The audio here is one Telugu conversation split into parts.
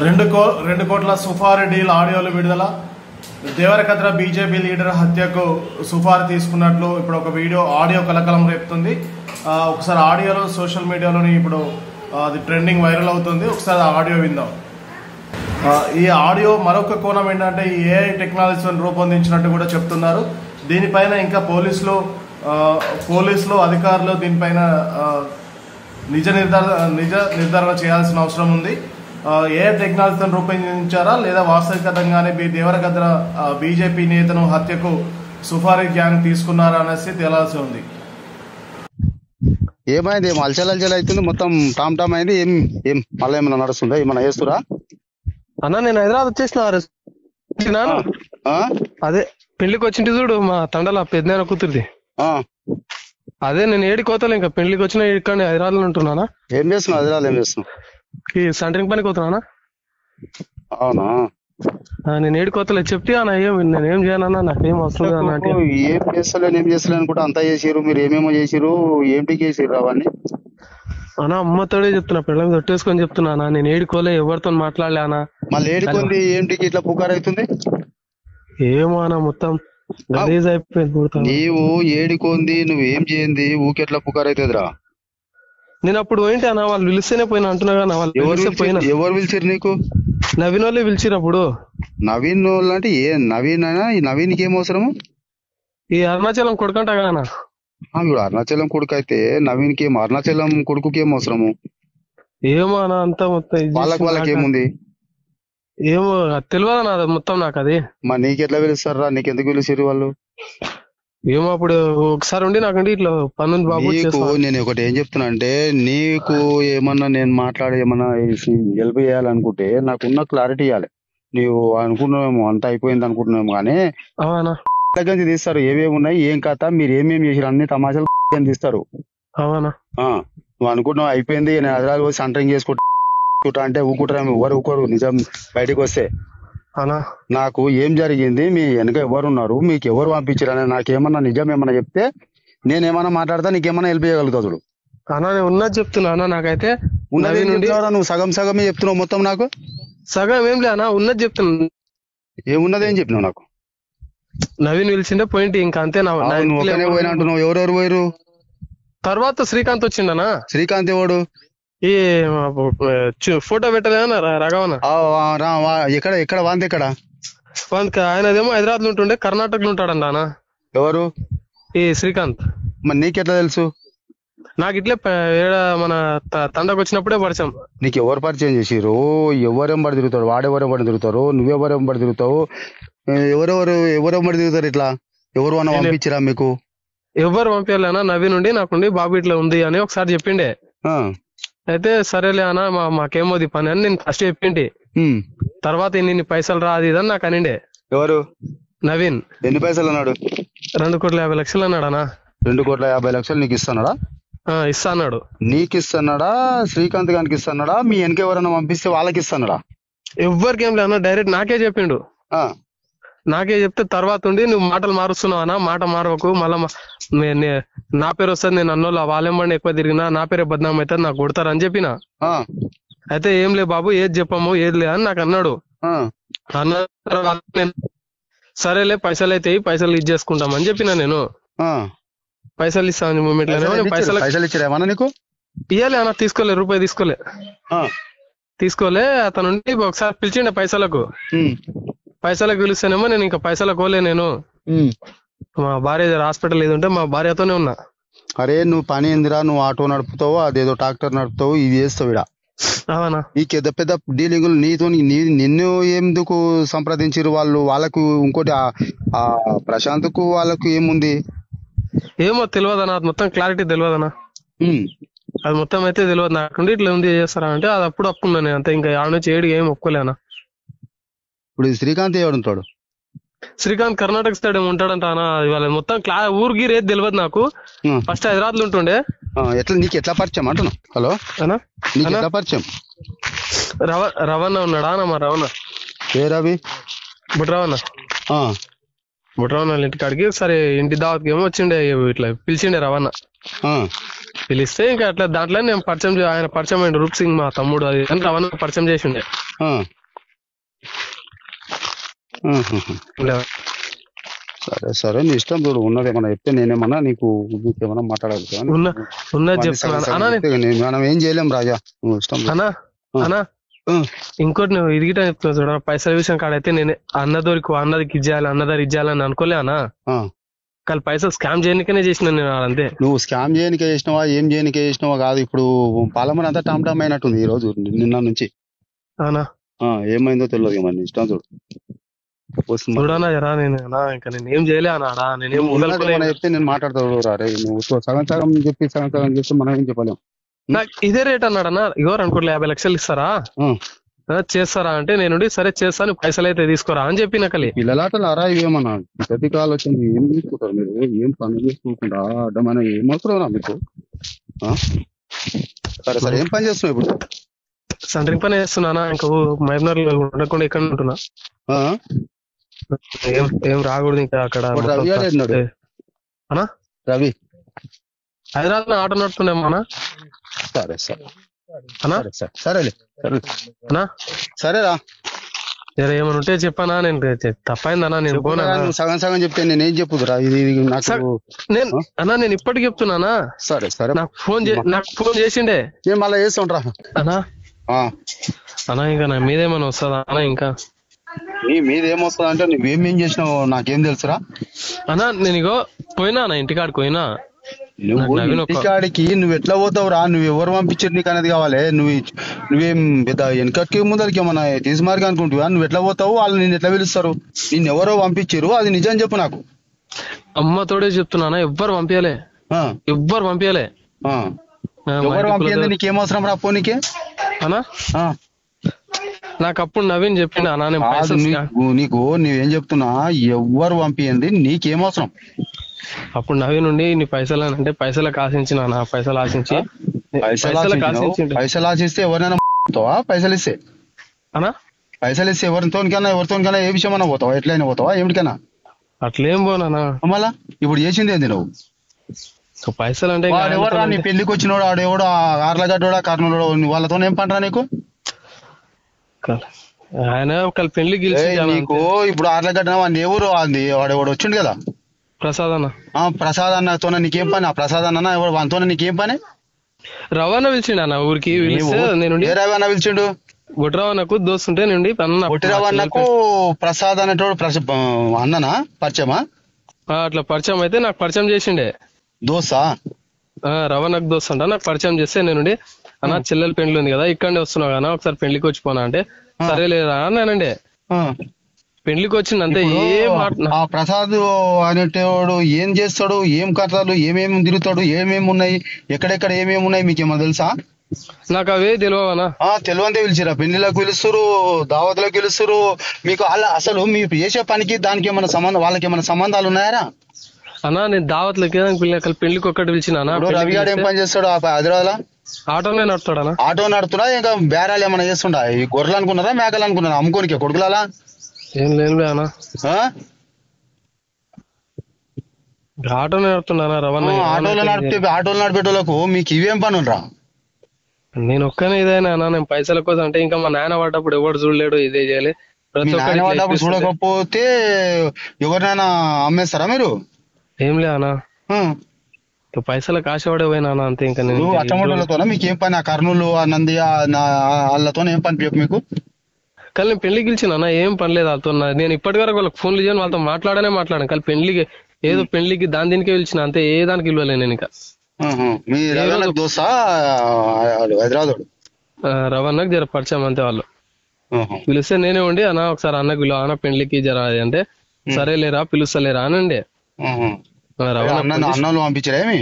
రెండు కోట్ల సుఫారీ డీల్ ఆడియోలు విడుదల. దేవరకద్ర బీజేపీ లీడర్ హత్యకు సుఫారీ తీసుకున్నట్లు ఇప్పుడు ఒక ఆడియో కలకలం రేపుతుంది. ఒకసారి ఆడియోలో సోషల్ మీడియాలోని ఇప్పుడు అది ట్రెండింగ్ వైరల్ అవుతుంది. ఒకసారి ఆడియో విందాం. ఈ ఆడియో మరొక కోణం ఏంటంటే ఈ ఏఐ టెక్నాలజీని రూపొందించినట్టు కూడా చెప్తున్నారు. దీనిపైన ఇంకా పోలీసులు అధికారులు దీనిపైన నిజ నిర్ధారణ చేయాల్సిన అవసరం ఉంది. ఏ టెక్నాలజీతో రూపొందించారా లేదా వాస్తవికంగానే దేవరకద్ర బీజేపీ నేతను హత్యకు సుఫారీ గ్యాంగ్ తీసుకున్నారా అనేసి తేలాల్సి ఉంది. ఏమైంది? ఏం అలచల్ అవుతుంది, మొత్తం టామ్ టామ్ అయింది. ఏం మళ్ళీ ఏమైనా నడుస్తుందా? ఏమన్నా చేస్తురా అన్న? నేను హైదరాబాద్ వచ్చేసిన అదే పెళ్లికి వచ్చింటి చూడు మా తండల పెద్ద కూతురిది. అదే నేను ఏడి కోతలే, ఇంకా పెళ్లికి వచ్చిన ఇక్కడ హైదరాబాద్ లో ఉంటున్నానా. ఏం చేస్తున్నావు హైదరాబాద్? ఏం చేస్తున్నావు? ఈ సెంటరింగ్ పనికి పోతున్నానా. అవునా? నేను ఏడు కోతలే చెప్తే అన్న నేనేం చేయనన్నా, నాకేం అవసరం లేదు. ఏం చేస్తలేను అనుకుంటా అంతా చేసిరు. మీరు ఏమేమో చేసిరు, ఏంటి చేసిరు అవన్నీ అన్నా? అమ్మతోడే చెప్తున్నా, పిల్లల మీద ఒట్టేసుకొని చెప్తున్నా. నేను ఏడుకోలే, ఎవరితో మాట్లాడలేనా. మళ్ళీ ఏడుకుంది ఏంటికి ఇట్లా పుకారు అవుతుంది? ఏమో అన్న, మొత్తం గలీజ్ అయిపోయింది. నీవు ఏడుకోంది, నువ్వేం చేయండి, ఊకెట్లా పుకారు అవుతుందిరా. నేను అప్పుడు పోయింటే అన్న, వాళ్ళు పిలిస్తేనే పోయినా అంటున్నా కదా. వాళ్ళు ఎవరు పిలిచిరు నీకు? నవీన్ వాళ్ళే పిలిచిరు అప్పుడు. నవీన్ వాళ్ళు అంటే ఏ నవీన్ అయినా? ఈ నవీన్కి ఏం అవసరము? ఈ అరుణాచలం కొడుకంట కదా. ఇప్పుడు అరుణాచలం కొడుకు అయితే నవీన్కి ఏం, అరుణాచలం కొడుకుకి ఏం అవసరము? ఏమో అన్న, అంతా మొత్తం వాళ్ళకి ఏముంది ఏమో తెలియదు అన్న మొత్తం నాకు అది. మరి నీకెట్లా పిలుస్తారా? నీకెందుకు పిలిచిరు వాళ్ళు? ఏమో అప్పుడు ఒకసారి ఉండి నాకంటే ఇట్లా పన్ను బాబు. నేను ఒకటి ఏం చెప్తున్నా అంటే, నీకు ఏమన్నా నేను మాట్లాడి ఏమన్నా హెల్ప్ చేయాలనుకుంటే నాకున్న క్లారిటీ ఇవ్వాలి. నీవు అనుకున్నావేమో అంతా అయిపోయింది అనుకుంటున్నాము, కానీ దగ్గర తీస్తారు ఏమేమి ఉన్నాయి, ఏం కథ, మీరు ఏమేమి చేసారు అన్ని తమాషాలు తీస్తారు. నువ్వు అనుకుంటున్నావు అయిపోయింది, నేను హైదరాబాద్ పోయి సెంటరింగ్ చేసుకుంటా అంటే ఊకుంటారేమో. ఎవరు ఊకోరు నిజం బయటకు వస్తే. నాకు ఏం జరిగింది, మీ వెనక ఎవరున్నారు, మీకు ఎవరు పంపించారు అని నాకేమన్నా నిజం ఏమన్నా చెప్తే నేనేమన్నా మాట్లాడతా, నీకేమన్నా హెల్ప్ చేయగలుగుతాడు. ఉన్నది చెప్తున్నా. నాకైతే ఉన్నది నువ్వు సగమే చెప్తున్నావు మొత్తం. నాకు సగం ఏం లేనా, ఉన్నది చెప్తున్నా. ఏమున్నది ఏం చెప్పినావు నాకు? నవీన్ పిలిచిండే పోయింటి, ఇంకా అంతే. పోయినా అంటున్నావు. ఎవరెవరు పోయారు? తర్వాత శ్రీకాంత్ వచ్చిండనా. శ్రీకాంత్ ఎవడు? ఈ ఫోటో పెట్టలేదన్నా రాఘవన. ఎక్కడ వాంతి? ఎక్కడ ఆయనదేమో హైదరాబాద్ లో ఉంటుండే, కర్ణాటకలో ఉంటాడంట అన్న. ఎవరు? ఈ శ్రీకాంత్. మరి నీకెట్లా తెలుసు? నాకు ఇట్లే మన తండకు వచ్చినప్పుడే పరిచయం. నీకు ఎవరు పరిచయం చేసిరు? ఎవరెంబడి తిరుగుతాడు? వాడెవరెంబడి తిరుగుతారు? నువ్వెవరెంబడి తిరుగుతావు? ఎవరెంబడి తిరుగుతారు? ఇట్లా ఎవరు అన్న పంపించిరా మీకు? ఎవరు పంపించాలన్నా, నవీన్ నుండి నాకుండి బాబు ఇట్లా ఉంది అని ఒకసారి చెప్పిండే. అయితే సరేలే అన్న, మాకేమోది పని అని నేను ఫస్ట్ చెప్పింటి. తర్వాత ఇన్ని పైసలు రాదు ఇదని నాకు అనిండే. ఎవరు? నవీన్. ఎన్ని పైసలు అన్నాడు? 2,50,00,000 అన్నాడు అన్న. 2,50,00,000 నీకు ఇస్తున్నాడా? ఇస్తాడు. నీకు ఇస్తున్నాడా? శ్రీకాంత్ గారికి ఇస్తున్నాడా? మీ వెనక ఎవరన్నా పంపిస్తే వాళ్ళకి ఇస్తున్నాడా? ఎవ్వరికేం లేదన్నా, డైరెక్ట్ నాకే చెప్పిండు. నాకే చెప్తే తర్వాత ఉండి నువ్వు మాటలు మారుస్తున్నావు అన్న, మాట మారవకు, మళ్ళా నా పేరు వస్తుంది, నేను అన్నోళ్ళు వాళ్ళెంబండి ఎక్కువ తిరిగినా నా పేరే బద్నాం అవుతుంది, నాకు కొడతారని చెప్పిన. అయితే ఏం లే బాబు, ఏది చెప్పము ఏది లే అని నాకు అన్నాడు. అన్న తర్వాత సరేలే పైసలు అయితే పైసలు ఇచ్చేసుకుంటామని చెప్పిన. నేను పైసలు ఇస్తాను మూమెంట్ లో. పైసలు ఇచ్చారేమన్నా నీకు? ఇయ్యాలి అన్న, తీసుకోలే, రూపాయి తీసుకోలే. అతను ఒకసారి పిలిచిండే పైసలకు పిలుస్తానేమో, నేను ఇంకా పైసలకు పోలే. నేను మా భార్య హాస్పిటల్ ఏది ఉంటే మా భార్యతోనే ఉన్నా. అరే నువ్వు పని ఏందిరా? నువ్వు ఆటో నడుపుతావు, అదేదో ట్రాక్టర్ నడుపుతావు, ఇది చేస్తావు. ఇడ ఈ పెద్ద పెద్ద డీలింగులు నీతో నిన్ను ఎందుకు సంప్రదించారు వాళ్ళు? వాళ్ళకు ఇంకోటి ఆ ప్రశాంత్ కు వాళ్ళకు ఏముంది ఏమో తెలియదన్నా, అది మొత్తం క్లారిటీ తెలియదన్నా. అది మొత్తం అయితే తెలియదు నాకుండి. ఇట్లా ఉంది చేస్తారా అంటే అది అప్పుడు ఒప్పుకున్నా నేను అంతే. ఇంకా ఆడ నుంచి ఏడు ఏం ఒప్పుకోలేనా. ఇప్పుడు శ్రీకాంత్ ఎవడుంటాడు? శ్రీకాంత్ కర్ణాటక సైడ్ ఉంటాడంట అన్న. ఇవాళ మొత్తం ఊరికి రేట్ తెలియదు నాకు. ఫస్ట్ హైదరాబాద్ లో ఉంటుండే. నీకు ఎట్లా పరిచయం అంటున్నా? హలో అన్నా, నీకు ఎట్లా పరిచయం? రవణ ఉన్నాడా అన్న? మా రవణ రవి బుట్రవణ. బుట్రవణ ఇంటికాడికి సరే ఇంటి దావత్కి ఏమో వచ్చిండే, ఇట్లా పిలిచిండే రవణ. పిలిస్తే ఇంకా అట్లా దాంట్లో నేను పరిచయం, ఆయన పరిచయం అయ్యిండు రూప్ సింగ్ మా తమ్ముడు, అది అని రవణ పరిచయం చేసిండే. ఆ. సరే సరే నీ ఇష్టం చూడు, ఉన్నదేమన్నా చెప్తే నేనేమన్నా నీకేమన్నా మాట్లాడగలుగుతా. ఉన్నది చెప్తున్నా మనం ఏం చేయలేం రాజా, నువ్వు ఇష్టం. అన్నా ఇంకోటి నువ్వు ఇదిగిట చెప్తున్నా చూడ, పైసల విషయం కాడైతే నేను అన్నదికి ఇచ్చేయాలి అన్నదారి ఇచ్చేయాలని అనుకోలే అన్నా. కానీ పైసలు స్కామ్ చేయనికనే చేసిన నేను అంతే. నువ్వు స్కామ్ చేయనికే చేసినావా ఏం చేయనికే చేసినావా కాదు, ఇప్పుడు పాలమని అంతా టామ్ టామ్ అయినట్టుంది ఈ రోజు నిన్న నుంచి. అవునా? ఏమైందో తెలియదు, ఏమన్నా ఇష్టం చూడు. చూడనా జరా, నేను ఇంకా నేను ఏం చేయలే అన్నాడా, నేనేం చెప్తే నేను మాట్లాడతావు రే. నువ్వు సగం సగం చెప్పి సగం సగం చేస్తే మనం ఏం చెప్పలేం. నాకు ఇదే రేట్ అన్నాడన్నా. ఎవరు అనుకోలే 50 లక్షలు ఇస్తారా చేస్తారా అంటే నేను సరే చేస్తాను, పైసలు అయితే తీసుకోరా అని చెప్పి నకలి. పిల్లలాటలు అరా ఇవేమన్నా ప్రతి కాలు వచ్చింది, ఏం తీసుకుంటారు మీరు? ఏం పని చేసుకోకుండా అడ్డమైన ఏం అవసరం మీకు? సరే సరే ఏం పని చేస్తున్నావు ఇప్పుడు? సెంటరింగ్ పని చేస్తున్నానా, ఇంకా మహబూబ్నగర్ లో ఉండకుండా ఇక్కడ ఉంటున్నా. ఏం రాకూడదు ఇంకా అక్కడ. రవి హైదరాబాద్ లో ఆటో నడుపుతుండేమోనా? సరే సరే సరేలే అన్నా సరేరా. ఏమైనా ఉంటే చెప్పానా, నేను తప్పైందన్నా నేను పోనా. సగం సగం చెప్తే నేనేం చెప్పుదురా ఇది నేను ఇప్పటికి చెప్తున్నానా. సరే సరే నాకు ఫోన్ చేసిండే, నేను మళ్ళీ చేస్తుండ్రా అన్నా. అన్నా ఇంకా నా మీదేమన్నా వస్తుందా అన్నా? ఇంకా నీ మీద ఏమొస్తుంది అంటే నువ్వేమేం చేసినావు నాకేం తెలుసురా అన్నా. నేను ఇగో పోయినా నా ఇంటికాడికి పోయినా. నువ్వు ఇంటికాడికి నువ్వు ఎట్లా పోతావురా? నువ్వు ఎవరు పంపించారు నీకు అనేది కావాలి. నువ్వేం పెద్ద వెనకకి ముందరికి ఏమన్నా తీసుమార్గా అనుకుంటువా? నువ్వు ఎట్లా పోతావు? వాళ్ళు నేను ఎట్లా పిలుస్తారు? నిన్ను ఎవరో పంపించారు, అది నిజం చెప్పు నాకు. అమ్మతోడే చెప్తున్నా, ఎవ్వరు పంపించలే. ఎవరు పంపించలే నీకేం అవసరం రా పోనీకే అన్నా? నాకు అప్పుడు నవీన్ చెప్పిండు అన్నా, నీకు నువ్వేం చెప్తున్నా, ఎవ్వరు పంపించింది నీకేమవసరం? అప్పుడు నవీన్ నుండి నీ పైసలు అంటే పైసలకు ఆశించిన పైసలు ఆశించి పైసలు ఆశిస్తే ఎవరైనా పైసలు ఇస్తే అన్నా, పైసలు ఇస్తే ఎవరితోనికైనా ఏ విషయం అన్నా పోతావా? ఎట్లయినా పోతావా ఏమిటికైనా? అట్లేం పోనా. మళ్ళా ఇప్పుడు చేసింది ఏంది నువ్వు? పైసలు అంటే ఎవరు నీ పెళ్లికి వచ్చినోడు ఆడెవడో ఆర్లగడ్డోడా కర్నూలు వాళ్ళతో ఏం పంటరా నీకు? ఆయన పెళ్లి నీకు ఇప్పుడు ఆర్లగడ్డ వాడిని ఎవరు అంది వాడెవడు వచ్చిండు కదా ప్రసాద్ అన్న. ప్రసాద్ అన్నతో నీకేం పని? ఆ ప్రసాద్ అన్న ఎవరు వానితో నీకేం పని? రవాణా పిలిచిండు అన్న ఊరికి. ఏ రవాణా పిలిచిండు? గొడ్డు రవాణాకు దోస్తుంటే నుండి గొట్టి రవాణాకు ప్రసాద్ అనేటోడు అన్ననా పరిచయమా? అట్లా పరిచయం అయితే నాకు పరిచయం చేసిండే. దోసా? రవాణాకు దోస్త్ అంట నాకు పరిచయం చేస్తే నేను అన్న చెల్లెలు పెళ్లి ఉంది కదా ఇక్కడనే వస్తున్నావు కదా ఒకసారి పెళ్లికి వచ్చిపోనా అంటే సరే లేదా అన్నానండి. పెళ్లికి వచ్చింది అంతే. ఆ ప్రసాద్ అనేటోడు ఏం చేస్తాడు, ఏం కథలు, ఏమేమి తిరుగుతాడు, ఏమేమి ఉన్నాయి, ఎక్కడెక్కడ ఏమేమి ఉన్నాయి మీకేమో తెలుసా? నాకు అవే తెలియవనా? తెలివంతే పిలిచిరా? పెళ్లిలకు పిలుస్తారు, దావతులకు పిలుస్తారు. మీకు అసలు మీరు చేసే పనికి దానికి ఏమైనా సంబంధం, వాళ్ళకి ఏమైనా సంబంధాలు ఉన్నాయా అన్నా? నేను దావత్లకి పెళ్లికి ఒక్కటి పిలిచిన. రవి గారు ఏం పని చేస్తాడు హైదరాబాద్ లో? ఆటోనే నడుపుతాడా? ఆటో నడుపుతున్నా ఇంకా బేరాలు ఏమైనా చేస్తుండా? ఈ గొర్రెలు అనుకున్నారా మేకలు అనుకున్నారా అమ్ముకోనికే కొడుకులాలా? ఏం లేదు అన్న, ఆటోనే నడుపుతున్నా రవాణా. ఆటోలు నడిపేటోళ్ళకు మీకు ఇవేం పనులు రా? నేను ఒక్కనే ఇదైనా అన్న, నేను పైసల కోసం అంటే ఇంకా మా నాయన పడ్డప్పుడు ఎవరు చూడలేడు, ఇదే చేయాలి. చూడకపోతే ఎవరినైనా అమ్మేస్తారా మీరు? ఏం లే అన్న, పైసలకు ఆశపడే పోయినా అంతే. ఇంకా నేను అట్టమోటోళ్ళతో మీకేం పని? ఆ కర్నూలు ఆ నంది వాళ్ళతో ఏం పని మీకు? కానీ నేను పెళ్లికి గెలిచిన అన్న, ఏం పని లేదు వాళ్ళతో. నేను ఇప్పటి వరకు వాళ్ళకి ఫోన్లు చేయను, వాళ్ళతో మాట్లాడాను. కానీ పెళ్లికి ఏదో పెళ్లికి దీనికే పిలిచిన అంతే, ఏ దానికి ఇవ్వలేదు నేను. ఇంకా రవాణాకు జర పరిచయం అంతే. వాళ్ళు పిలిస్తే నేనే ఉండి అన్న ఒకసారి అన్నకు విలువ, అన్న పెళ్లికి జర అంటే సరేలేరా పిలుస్తలేరా అనండి. అన్నలు పంపించారేమి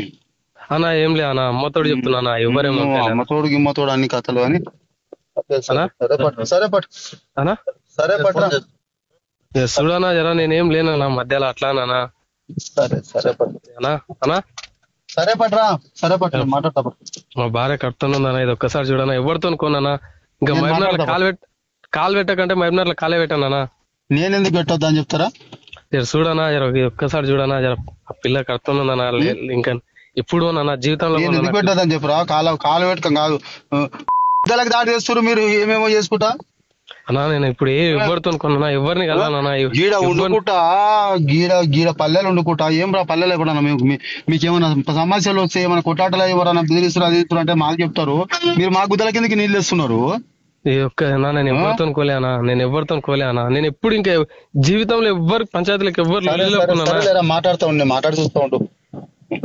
అన్న? ఏం లే అన్న, అమ్మతోడు చెప్తున్నా. ఎవరేమో అమ్మతోడు గిమ్మతోడు అన్ని కథలు అని. చూడనా జరా, నేనేం లేనన్నా మధ్యలో అట్లానా. సరే పట్రా, సరే పట్రా మాట్లాడతా. మా భార్య కడుతున్నా, ఇది ఒక్కసారి చూడనా. ఎవరితో కొన్నానా? ఇంకా మహబూబ్నగర్ కాలు పెట్టకంటే మహబూబ్నగర్ కాలే పెట్టానా? నేను ఎందుకు పెట్టొద్దా అని చెప్తారా? చూడనా జర ఒక్కసారి చూడనా జర, ఆ పిల్ల కడుతున్నా. ఇంకా ఇప్పుడు నా జీవితంలో ఎందుకు పెట్టొద్దని చెప్పురా? కాలు పెట్టకం కాదు, దాడి చేస్తారు మీరు ఏమేమో చేసుకుంటా. అన్నా నేను ఇప్పుడు ఎవరితో కొన్నా ఎవరిని కలవాలన్నా గీడ వండుకుంటా గీడ పల్లెలు వండుకుంటా ఏం రా పల్లెలు ఎప్పుడన్నా మీకేమైనా సమస్యలు వస్తే ఏమైనా కొట్లాటలు ఎవరైనా బెదిరిస్తారు అది ఇస్తారు అంటే మాకు చెప్తారు, మీరు మా గుద్దల కిందకి నీళ్ళు వేస్తున్నారు. నేను ఎవరితో కోలేనా, నేను ఎవరితో కోలేనా, నేను ఎప్పుడు ఇంకా జీవితంలో ఎవ్వరు పంచాయతీలకు ఎవ్వరు మాట్లాడుతూ ఉండే మాట్లాడి చూస్తూ ఉండు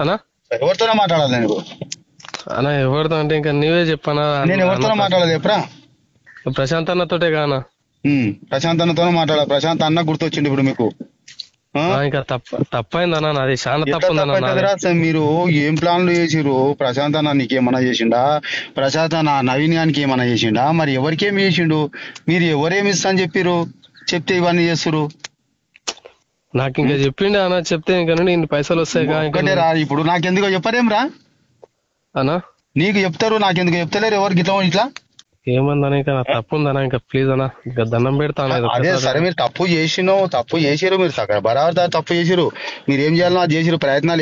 అన్నా. ఎవరితోనే మాట్లాడాలి నేను అన్నా ఎవరితో అంటే ఇంకా నీవే చెప్పనా, నేను ఎవరితోనే మాట్లాడాలి ఎప్పుడా ప్రశాంత్ అన్నతోటే కానా. ప్రశాంత్ అన్నతోనే మాట్లాడాలి. ప్రశాంత్ అన్న గుర్తొచ్చింది ఇప్పుడు మీకు. ఇంకా తప్పైందన్నా, నాది చాలా తప్పు. మీరు ఏం ప్లాన్లు చేసిరు? ప్రశాంత్ అన్న నీకేమన్నా చేసిండా? ప్రశాంత్ అన్న నవీన్యానికి ఏమన్నా చేసిండా? మరి ఎవరికేమి చేసిండు? మీరు ఎవరేమి ఇస్తా అని చెప్పిరు, చెప్తే ఇవన్నీ చేస్తురు? నాకు ఇంకా చెప్పిండే అన్న, చెప్తే ఇంకా ఇన్ని పైసలు వస్తాయి రా. ఇప్పుడు నాకెందుకో చెప్పరేం రా అన్నా, నీకు చెప్తారు నాకెందుకు చెప్తలేరు ఎవరికి ఇట్లా ఏమందనా ఇంకా తప్పు ఉందనా, ఇంకా ప్లీజ్ అన్నా ఇంకా దండం పెడతాను. అదే సరే మీరు తప్పు చేసిరు, మీరు బరాబర్ తప్పు చేసిరు, మీరు ఏం చేయాలన్నా అది చేసిరు,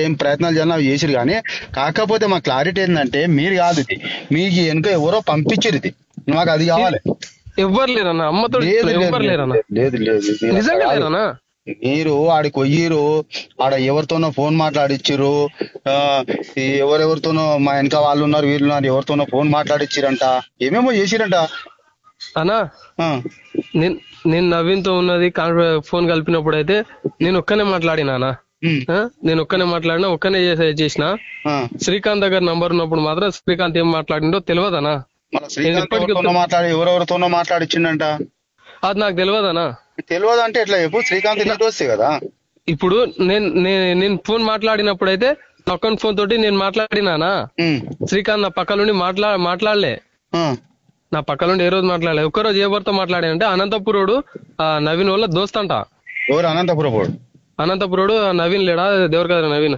ఏం ప్రయత్నాలు చేయాలన్నా అవి చేసిరు. కానీ కాకపోతే మా క్లారిటీ ఏంటంటే మీరు కాదు ఇది, మీకు వెనుక ఎవరో పంపించిరు, ఇది మాకు అది కావాలి. ఎవ్వరు లేరన్నా, అమ్మతో ఎవ్వరు లేరన్నా. లేదు నిజంగా లేరన్నా. మీరు ఆడికి పోయిరు, ఆడ ఎవరితోనో ఫోన్ మాట్లాడిచ్చిరు, ఎవరెవరితోనో మా వెనక వాళ్ళు ఉన్నారు వీళ్ళు ఉన్నారు ఎవరితోనో ఫోన్ మాట్లాడిచ్చిరంట, ఏమేమో చేసిరంట అన్నా. నేను నవీన్ తో ఉన్నది ఫోన్ కలిపినప్పుడు అయితే నేను ఒక్కనే మాట్లాడినా, నేను ఒక్కనే మాట్లాడినా, ఒక్కనే చేసిన. శ్రీకాంత్ దగ్గర నంబర్ ఉన్నప్పుడు మాత్రం శ్రీకాంత్ ఏం మాట్లాడిండో తెలియదనా. ఎవరెవరితోనో మాట్లాడిచ్చిండంట, అది నాకు తెలియదనా. తెలియదు అంటే ఎట్లా చెప్పు, శ్రీకాంత్ ఇంటి వస్తే కదా. ఇప్పుడు నేను ఫోన్ మాట్లాడినప్పుడు అయితే ఒక్కని ఫోన్ తోటి నేను మాట్లాడినానా, శ్రీకాంత్ నా పక్కనుండి మాట్లాడలే, నా పక్కనుండి ఏ రోజు మాట్లాడలే. ఒక్కరోజు ఎవరితో మాట్లాడానంటే అనంతపురోడు నవీన్ వాళ్ళ దోస్త్ అంట. ఎవరు అనంతపురోడు? అనంతపురోడు నవీన్ లేడా, దేవర్ కదా నవీన్,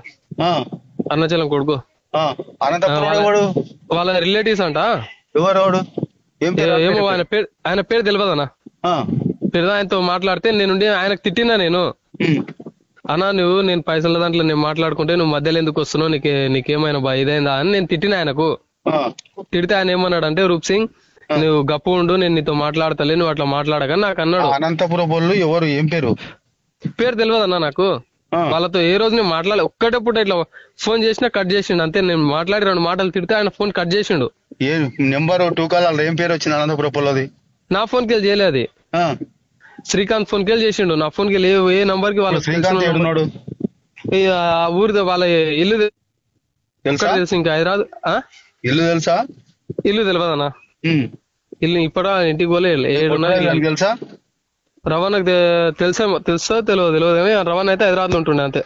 అరుణాచలం కొడుకు. వాళ్ళ రిలేటివ్స్ అంట. ఎవరు? ఏమో ఆయన పేరు తెలియదనా. ఆయనతో మాట్లాడితే నేనుండి ఆయనకు తిట్టినా, నేను అన్నా నేను పైసల దాంట్లో నేను మాట్లాడుకుంటే నువ్వు మధ్యలో ఎందుకు వస్తున్నావు, నీకేమైనా ఇదైందా అని నేను తిట్టిన ఆయనకు. తిడితే ఆయన ఏమన్నాడు అంటే, రూప్ సింగ్ నువ్వు గప్పు ఉండు, నేను నీతో మాట్లాడతలే, నువ్వు అట్లా మాట్లాడగా నాకు అన్నాడు. అనంతపురం వాళ్ళు ఎవరు, ఏం పేరు తెలియదన్నా నాకు. వాళ్ళతో ఏ రోజు నేను మాట్లాడలే, ఒక్కటే పూట ఇట్లా ఫోన్ చేసినా కట్ చేసిండు అంతే. నేను మాట్లాడి 2 మాటలు తిడితే ఆయన ఫోన్ కట్ చేసిండు. ఏ నెంబర్ 2 కాల్ ఏం పేరు వచ్చింది అనంతపురం? నా ఫోన్ కి చేయలే, అది శ్రీకాంత్ ఫోన్ కి చేసిండు. నా ఫోన్ కి ఏ నంబర్ కి వాళ్ళ ఊరితో వాళ్ళ ఇల్లు తెలుసు. ఇంకా హైదరాబాద్ ఇల్లు తెలుసా? ఇల్లు తెలియదన్నా. ఇల్లు ఇప్పుడు ఇంటికి పోలే. 7 తెలుసా? రవాణాకు తెలుసో తెలియదు కానీ రవాణా అయితే హైదరాబాద్ లో ఉంటుండే అంతే.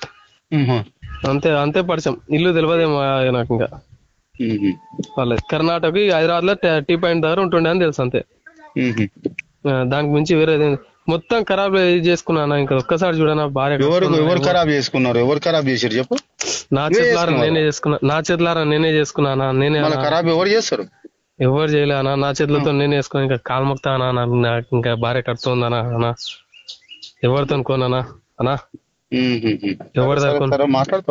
అంతే పరిచయం. ఇల్లు తెలియదేమో నాకు. ఇంకా వాళ్ళ కర్ణాటక హైదరాబాద్ లో టీ పాయింట్ దగ్గర ఉంటుండే అని తెలుసు అంతే. దానికి మించి వేరే మొత్తం ఖరాబ్ చేసుకున్నా. ఇంకా ఒక్కసారి చూడనా భార్య. ఎవరు ఖరాబ్ చేసుకున్నారు? ఎవరు ఖరాబ్ చేశారు చెప్పు? నా చేతులారా నేనే చేసుకున్నా. నేనే ఖరాబ్ ఎవరు చేస్తారు? ఎవరు చేయలేనా, నా చేతులతో నేనే వేసుకున్నా. ఇంకా కాల్మొక్తా అన్నా, నాకు ఇంకా భార్య కడుతుందనా అన్నా, ఎవరితో అనుకోనా అన్నా, ఎవరి మాట్లాడుతూ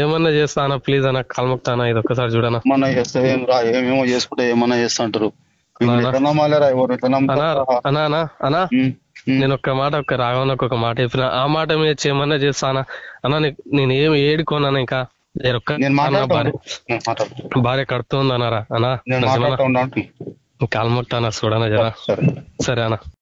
ఏమన్నా చేస్తా అన్నా, ప్లీజ్ అన్నా కాల్మొక్తా అన్నా, ఇది ఒక్కసారి చూడనా. ఏమేమో చేసుకుంటే ఏమన్నా చేస్తా అంటారు. నేను ఒక్క రాఘవనకు ఒక మాట చెప్పిన, ఆ మాట మీద చేయమన్నా చేస్తానా అన్నా. నేను ఏమి ఏడుకోనా, ఇంకా భార్య కడుతుందన్నారా అన్నా, కాల్మొక్తా అన్నా చూడనా జరా. సరే అన్నా.